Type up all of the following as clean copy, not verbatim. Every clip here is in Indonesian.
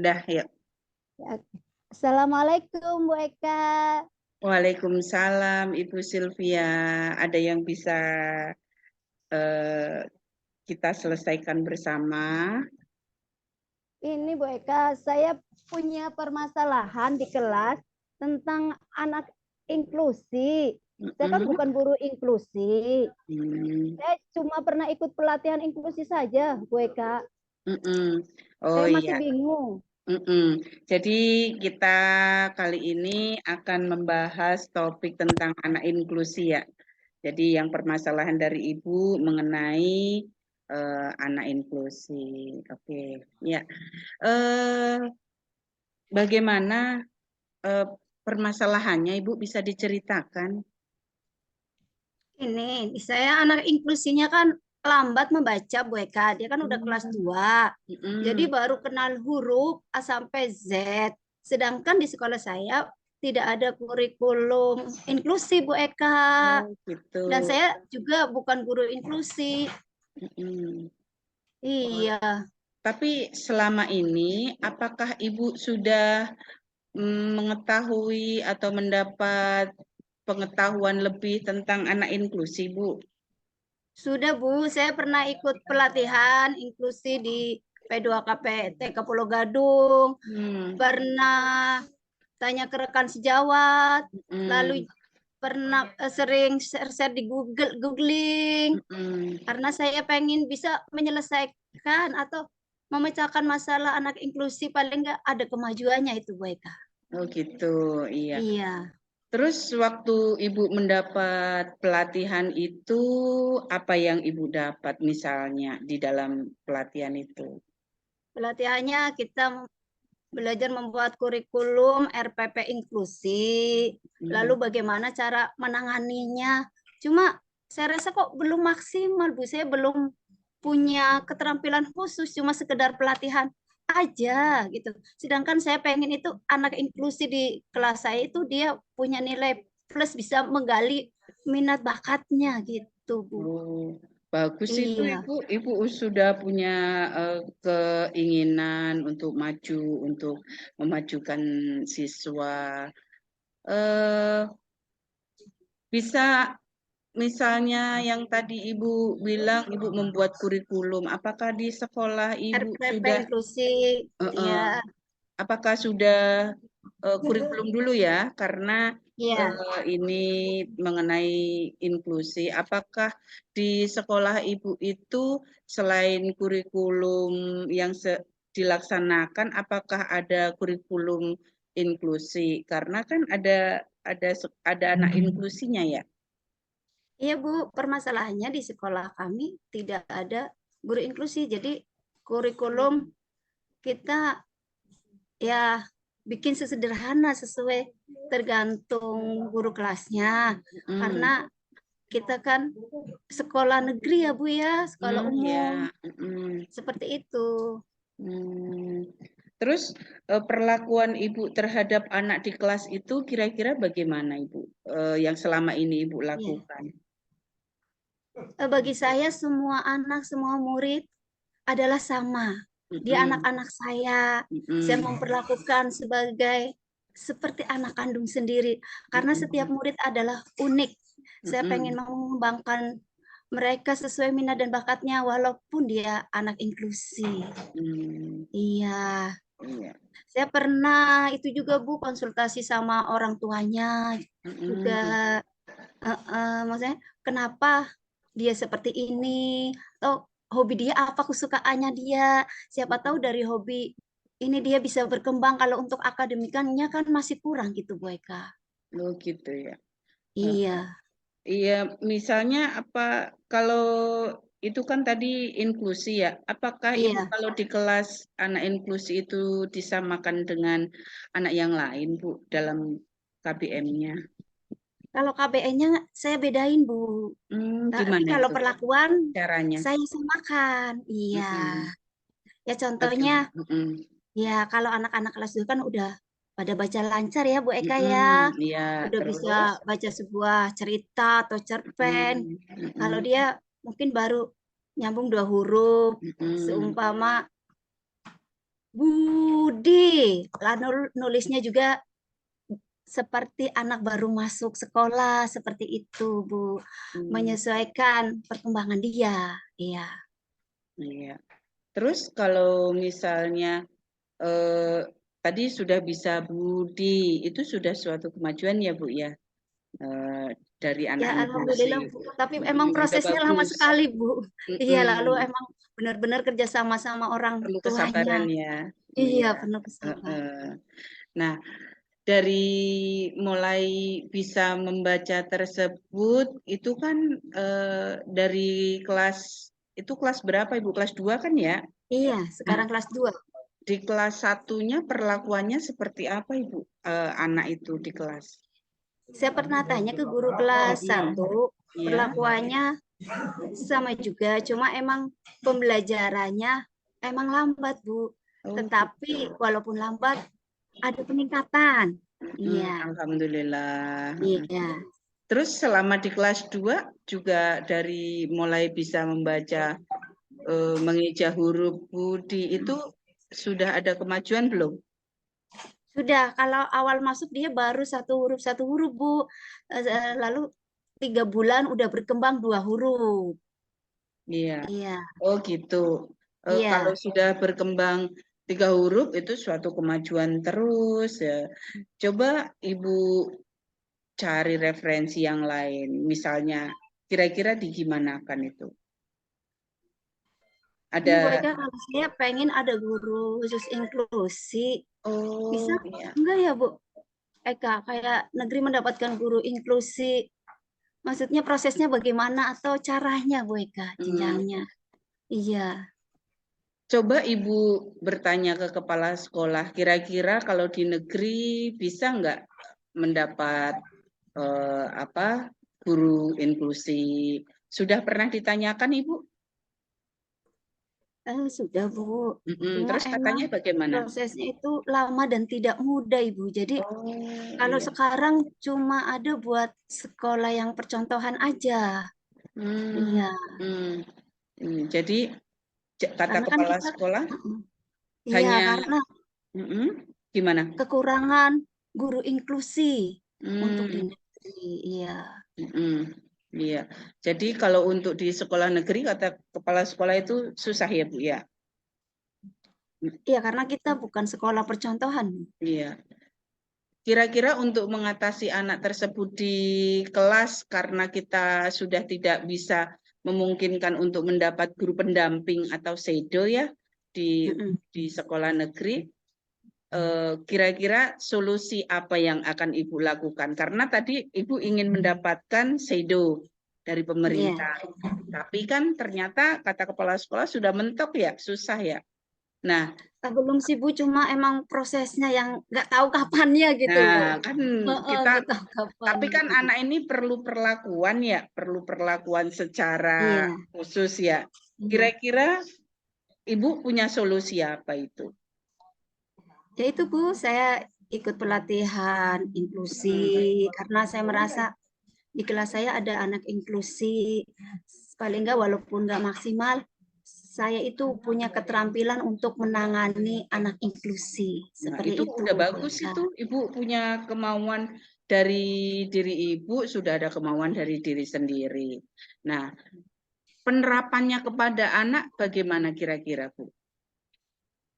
Udah, yuk. Ya, Assalamualaikum Bu Eka. Waalaikumsalam, Ibu Sylvia. Ada yang bisa eh, kita selesaikan bersama? Ini Bu Eka, saya punya permasalahan di kelas tentang anak inklusi. Saya kan Mm-mm. bukan guru inklusi. Hmm. Saya cuma pernah ikut pelatihan inklusi saja, Bu Eka. Mm-mm. Oh Saya masih iya. bingung. Mm-mm. Jadi kita kali ini akan membahas topik tentang anak inklusi ya. Jadi yang permasalahan dari Ibu mengenai anak inklusi. Oke, ya. Eh, Bagaimana eh, permasalahannya, Ibu bisa diceritakan? Ini, saya anak inklusinya kan lambat membaca Bu Eka. Dia kan udah kelas Hmm. 2. Jadi Mm-mm. baru kenal huruf A sampai Z. Sedangkan di sekolah saya tidak ada kurikulum inklusi Bu Eka. Oh, gitu. Dan saya juga bukan guru inklusi. Mm-mm. Oh, Iya, tapi selama ini, apakah Ibu sudah mengetahui atau mendapat pengetahuan lebih tentang anak inklusi, Bu? sudah Bu. Saya pernah ikut pelatihan inklusi di P2KP TK Pulau Gadung. Hmm. Pernah tanya ke rekan sejawat. Mm-mm. Lalu pernah sering share-share di googling. Mm-mm. Karena saya pengen bisa menyelesaikan atau memecahkan masalah anak inklusi, paling nggak ada kemajuannya itu Bu Eka. Oh, gitu. Iya. Iya. Terus waktu Ibu mendapat pelatihan itu, apa yang Ibu dapat misalnya di dalam pelatihan itu? Pelatihannya kita belajar membuat kurikulum RPP inklusi, lalu Hmm. bagaimana cara menanganinya. Cuma saya rasa kok belum maksimal, Bu. Saya belum punya keterampilan khusus, cuma sekedar pelatihan aja gitu. Sedangkan saya pengen itu anak inklusi di kelas saya itu dia punya nilai plus, bisa menggali minat bakatnya gitu, Bu. Oh, bagus itu Iya. Ibu. Ibu sudah punya keinginan untuk maju, untuk memajukan siswa. Eh, Bisa misalnya yang tadi Ibu bilang Ibu membuat kurikulum. Apakah di sekolah Ibu RPP sudah, inklusi, eh, eh, ya, apakah sudah kurikulum dulu ya? Karena ya. ini mengenai inklusi. Apakah di sekolah Ibu itu selain kurikulum yang dilaksanakan, apakah ada kurikulum inklusi? Karena kan ada anak inklusinya ya. Iya Bu, permasalahannya di sekolah kami tidak ada guru inklusi. Jadi kurikulum kita ya bikin sesederhana sesuai tergantung guru kelasnya. Hmm. Karena kita kan sekolah negeri ya Bu ya, sekolah umum. Ya. Mm. Seperti itu. Hmm. Terus perlakuan Ibu terhadap anak di kelas itu kira-kira bagaimana Ibu? Yang selama ini Ibu Iya. lakukan? Bagi saya semua anak, semua murid adalah sama. Dia Mm-mm. anak-anak saya. Saya Mm-mm. memperlakukan sebagai seperti anak kandung sendiri. Karena setiap Mm-mm. murid adalah unik. Saya pengen Mm-mm. mengembangkan mereka sesuai minat dan bakatnya walaupun dia anak inklusi. Hmm. Iya, Iya. saya pernah itu juga Bu konsultasi sama orang tuanya juga. Mm-mm. Maksudnya kenapa dia seperti ini, atau hobi dia apa, kesukaannya dia. Siapa tahu dari hobi ini dia bisa berkembang. Kalau untuk akademikannya kan masih kurang gitu Bu Eka. Oh gitu ya. Eh, Iya, Iya, misalnya apa kalau itu kan tadi inklusi ya. Apakah Ibu iya. kalau di kelas anak inklusi itu disamakan dengan anak yang lain, Bu, dalam KBM-nya? Kalau KBN-nya saya bedain Bu. Tapi Gimana kalau itu perlakuan caranya? saya samakan. Iya. Mm-mm. Ya contohnya, Bagaimana? Mm-mm. ya kalau anak-anak kelas dulu kan udah pada baca lancar ya Bu Eka ya. Mm-mm. Iya, Udah bisa terus? baca sebuah cerita atau cerpen. Mm-mm. Kalau Mm-mm. dia mungkin baru nyambung 2 huruf, Mm-mm. seumpama Budi, lalu nulisnya juga seperti anak baru masuk sekolah, seperti itu, Bu. Hmm, Menyesuaikan perkembangan dia. Iya. iya. Terus kalau misalnya eh, tadi sudah bisa Budi, itu sudah suatu kemajuan ya Bu ya, eh, dari anak Ya, inklusi. alhamdulillah, Bu. Tapi emang Udah prosesnya lama bagus. sekali, Bu. Iya, lalu Mm-mm. emang benar-benar kerja sama orang Perlu tuanya. kesabaran ya. Iya, Iya. penuh kesabaran. Heeh. Nah, dari mulai bisa membaca tersebut itu kan dari itu kelas berapa Ibu? Kelas 2 kan ya? Iya, Nah, sekarang kelas 2. di kelas satunya perlakuannya seperti apa Ibu? Anak itu di kelas. Saya pernah tanya ke guru kelas Mm-mm. 1, Iya. perlakuannya sama juga, cuma emang pembelajarannya emang lambat, Bu. Oh Tetapi gitu. walaupun lambat, ada peningkatan. Mm-mm. Iya, Alhamdulillah. iya. Terus selama di kelas 2 juga dari mulai bisa membaca mengeja huruf budi itu sudah ada kemajuan belum? Sudah, kalau awal masuk dia baru satu huruf, Bu. Lalu 3 bulan udah berkembang 2 huruf. Iya. Iya, Oh gitu. Kalau iya. sudah berkembang 3 huruf itu suatu kemajuan terus ya. Coba Ibu cari referensi yang lain. Misalnya kira-kira digimanakan itu? Ini Bu Ada Eka, kalau saya pengen ada guru khusus inklusi. Bisa oh iya. enggak ya, Bu Eka? Kayak negeri mendapatkan guru inklusi. Maksudnya prosesnya bagaimana atau caranya, Bu Eka, Hmm. jenjangnya? Iya. Coba Ibu bertanya ke kepala sekolah, kira-kira kalau di negeri bisa nggak mendapat apa guru inklusi? Sudah pernah ditanyakan Ibu? Sudah, Bu. Cuma Terus emang katanya bagaimana? prosesnya itu lama dan tidak mudah, Ibu. Jadi Oh kalau iya. sekarang cuma ada buat sekolah yang percontohan aja. Hmm, Iya, hmm, Jadi kata karena kan kepala kita, sekolah mm-mm. Iya, hanya karena gimana? kekurangan guru inklusi untuk di Hmm, negeri. Iya. mm, iya. Jadi kalau untuk di sekolah negeri kata kepala sekolah itu susah ya Bu ya? Iya, karena kita bukan sekolah percontohan. Iya. Kira-kira untuk mengatasi anak tersebut di kelas karena kita sudah tidak bisa memungkinkan untuk mendapat guru pendamping atau shadow ya di Mm-mm. di sekolah negeri, kira-kira solusi apa yang akan Ibu lakukan? Karena tadi Ibu ingin mendapatkan shadow dari Iya. pemerintah, tapi kan ternyata kata kepala sekolah sudah mentok ya, susah ya. Nah, Belum sih, Bu, cuma emang prosesnya yang nggak tahu kapannya gitu loh. kan Heeh, kita nggak tahu tapi kapannya. kan anak ini perlu perlakuan ya, perlu perlakuan secara Iya, khusus ya. iya. Kira-kira Ibu punya solusi apa itu? Ya itu, Bu, saya ikut pelatihan inklusi Hmm. karena saya merasa di kelas saya ada anak inklusi. Paling nggak walaupun nggak maksimal, saya itu punya keterampilan untuk menangani anak inklusi. Nah, Seperti itu itu, udah Bu bagus Eka. itu. Ibu punya kemauan dari diri Ibu, sudah ada kemauan dari diri sendiri. Nah, penerapannya kepada anak bagaimana kira-kira, Bu?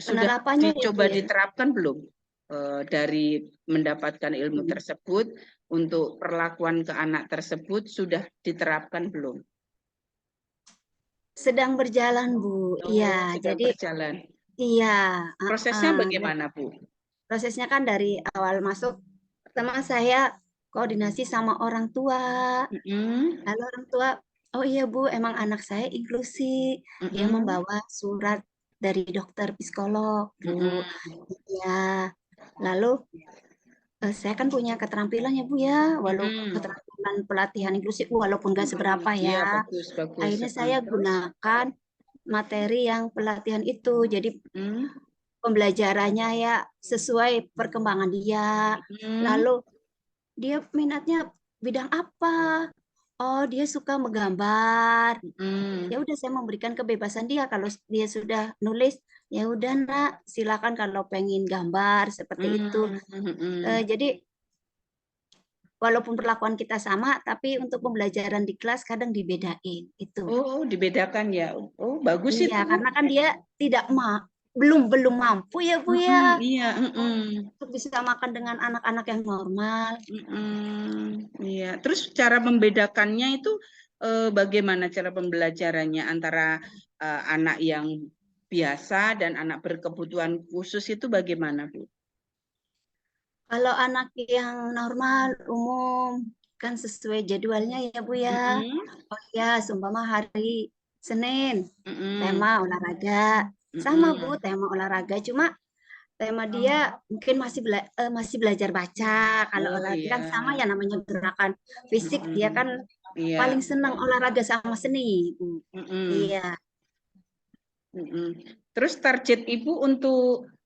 Sudah Penerapannya ya, Bu dicoba ya. diterapkan belum? Dari mendapatkan ilmu Hmm. tersebut untuk perlakuan ke anak tersebut sudah diterapkan belum? Sedang berjalan, Bu. Iya, Oh, sedang jadi berjalan. iya. Prosesnya Jadi bagaimana, Bu? prosesnya kan dari awal masuk, pertama saya koordinasi sama orang tua. Mm-mm, Lalu orang tua, oh iya Bu, emang anak saya inklusi. Dia mm-mm, membawa surat dari dokter psikolog, Bu. mm-mm. Ya, lalu saya kan punya keterampilan ya Bu ya, walau Mm-mm. keterampilan pelatihan inklusi walaupun gak seberapa Iya, ya. bagus, bagus. Akhirnya saya Terus? gunakan materi yang pelatihan itu. Jadi Mm, pembelajarannya ya sesuai perkembangan dia. mm, Lalu dia minatnya bidang apa? Oh, dia suka menggambar. Ya mm, udah saya memberikan kebebasan dia kalau dia sudah nulis, ya udah nak, silakan kalau pengen gambar seperti itu. Jadi walaupun perlakuan kita sama, tapi untuk pembelajaran di kelas kadang dibedain itu. Oh, dibedakan ya. Oh, bagus Iya, itu, Bu. karena kan dia tidak belum mampu ya Bu ya Iya, untuk bisa makan dengan anak-anak yang normal. iya. Terus cara membedakannya itu bagaimana cara pembelajarannya antara anak yang biasa dan anak berkebutuhan khusus itu bagaimana, Bu? Kalau anak yang normal umum kan sesuai jadwalnya ya Bu ya. Mm-mm, Oh ya, seumpama hari Senin mm-mm, tema olahraga. Sama Bu, mm-mm. tema olahraga cuma tema dia mungkin masih belajar baca. Kalau Oh olahraga iya, kan sama ya namanya gerakan fisik, dia mm-mm. kan Iya, paling senang olahraga sama seni, Bu. mm-mm, Iya. mm-mm. Terus target Ibu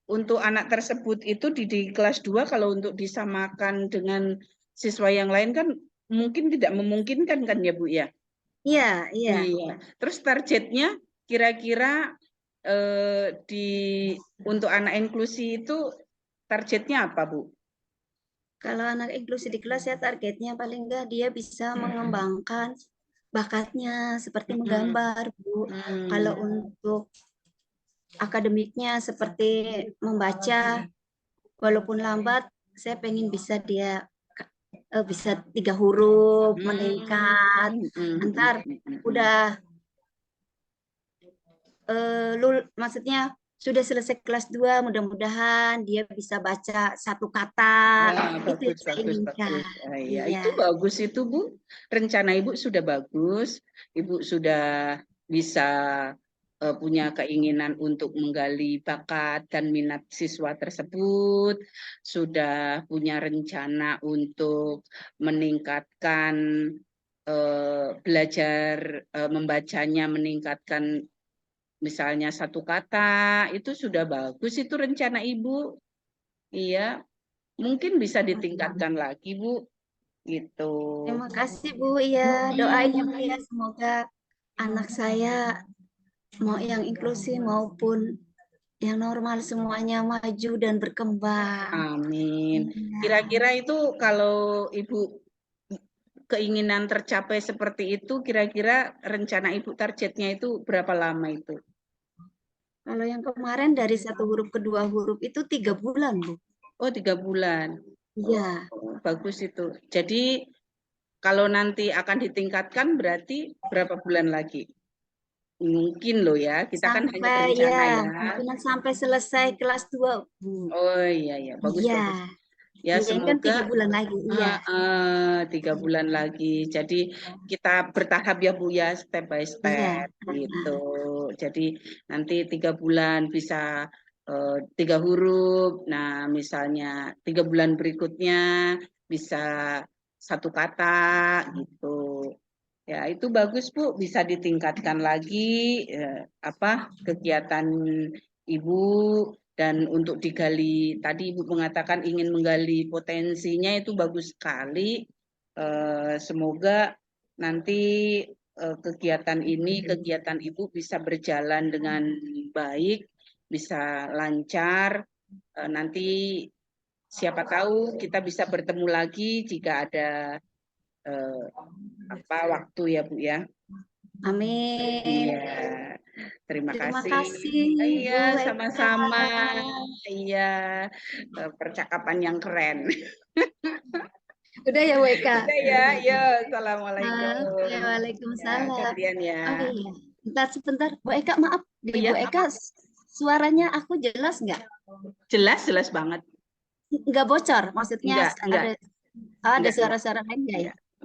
untuk anak tersebut itu di kelas 2 kalau untuk disamakan dengan siswa yang lain kan mungkin tidak memungkinkan kan ya Bu ya? Iya, iya. Iya. Terus targetnya kira-kira di untuk anak inklusi itu targetnya apa, Bu? Kalau anak inklusi di kelas ya targetnya paling enggak dia bisa mengembangkan bakatnya seperti Hmm, menggambar, Bu. Kalau hmm, untuk akademiknya seperti membaca, walaupun lambat, saya pengen bisa dia bisa 3 huruf hmm, meningkat. hmm, hmm, Ntar hmm. udah maksudnya sudah selesai kelas 2 mudah-mudahan dia bisa baca 1 kata. Wah, Itu yang bagus, saya bagus, inginkan. bagus. Ah, iya, Iya. itu bagus itu, Bu. Rencana Ibu sudah bagus. Ibu sudah bisa punya keinginan untuk menggali bakat dan minat siswa tersebut. Sudah punya rencana untuk meningkatkan belajar membacanya, meningkatkan misalnya 1 kata. Itu sudah bagus itu rencana Ibu. Iya. Mungkin bisa ditingkatkan lagi, Bu, gitu. Terima kasih Bu. Iya, doain ya Bu ya semoga anak saya mau yang inklusi maupun yang normal semuanya maju dan berkembang. Amin. Iya. Kira-kira itu kalau Ibu keinginan tercapai seperti itu, kira-kira rencana Ibu targetnya itu berapa lama itu? Kalau yang kemarin dari 1 huruf ke 2 huruf itu 3 bulan, Bu. Oh, 3 bulan. Oh, Iya, bagus itu. Jadi kalau nanti akan ditingkatkan berarti berapa bulan lagi? Mungkin loh ya, kita kan hanya sampai berencana ya, ya. kemungkinan sampai selesai kelas 2, Bu. Oh iya, iya, bagus, Iya, bagus. Ya iya ini kan semoga 3 bulan lagi. Iya, 3 bulan lagi. Jadi kita bertahap ya Bu ya, step by iya. step gitu. Jadi nanti 3 bulan bisa 3 huruf. Nah misalnya 3 bulan berikutnya bisa 1 kata gitu. Ya itu bagus Bu, bisa ditingkatkan lagi apa kegiatan Ibu dan untuk digali tadi Ibu mengatakan ingin menggali potensinya itu bagus sekali. Semoga nanti kegiatan ini, kegiatan Ibu bisa berjalan dengan baik, bisa lancar. Nanti siapa tahu kita bisa bertemu lagi jika ada eh, apa waktu ya Bu ya. Amin. Iya, terima Terima kasih. kasih, Iya, Bu Eka. sama-sama. Iya, percakapan yang keren. Udah ya, Bu Eka. Udah ya, yo, Oke, assalamualaikum. Ya, Waalaikumsalam. gantian ya. Oh iya, bentar sebentar. Bu Eka, maaf. Oh Di Bu ya, Eka suaranya aku jelas nggak? jelas, jelas banget. Nggak bocor, maksudnya Enggak, ada enggak, ada enggak. suara-suara lain nggak ya?